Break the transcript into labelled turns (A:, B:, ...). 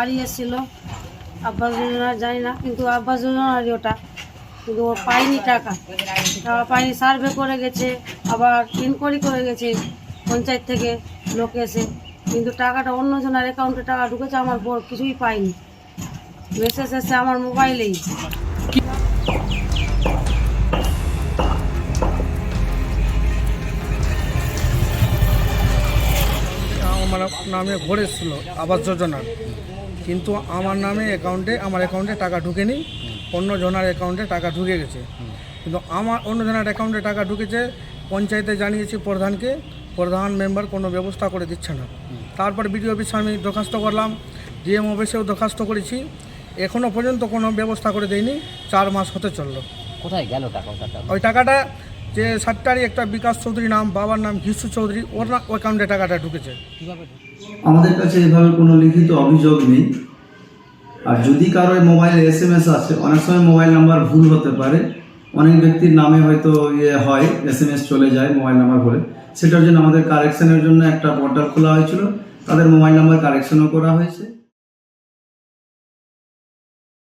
A: বাড়ি এসেছিলো আবাস যোজনা জানি না, কিন্তু আবাস যোজনারই ওটা, কিন্তু ও পায়নি টাকা পায়নি। সার্ভে করে গেছে, আবার ইনকোয়ারি করে গেছে পঞ্চায়েত থেকে লোক এসে, কিন্তু টাকাটা অন্যজনের অ্যাকাউন্টে টাকা ঢুকেছে, আমার বর কিছুই পায়নি। মেসেজ এসে আমার মোবাইলেই।
B: আমার নামে ঘর এসেছিল আবাস যোজনার, কিন্তু আমার নামে আমার অ্যাকাউন্টে টাকা ঢুকেনি, অন্য জনের অ্যাকাউন্টে টাকা ঢুকে গেছে। কিন্তু আমার অন্য জনের অ্যাকাউন্টে টাকা ঢুকেছে, পঞ্চায়েতে জানিয়েছি প্রধানকে, প্রধান মেম্বার কোনো ব্যবস্থা করে দিচ্ছে না। তারপর বিডিও অফিসে আমি দরখাস্ত করলাম, ডিএম অফিসেও দরখাস্ত করেছি, এখনও পর্যন্ত কোনো ব্যবস্থা করে দেয়নি। 4 মাস হতে চললো।
C: কোথায় গেল টাকা?
B: ওই টাকাটা যে 7 তারিখ একটা বিকাশ চৌধুরী নাম, বাবার নাম ঘিসু চৌধুরী, ওর অ্যাকাউন্টে টাকাটা ঢুকেছে।
D: আমাদের কাছে এভাবে কোনো লিখিত অভিযোগ নেই। আর যদি কারো মোবাইলে SMS আছে, অনেক সময় মোবাইল নাম্বার ভুল হতে পারে, অনেক ব্যক্তির নামে হয়তো হয় SMS চলে যায় মোবাইল নাম্বার বলে, সেটার জন্য আমাদের কারেকশনের জন্য একটা পোর্টাল খোলা হয়েছিল, তাদের মোবাইল নাম্বার কারেকশনও করা হয়েছে।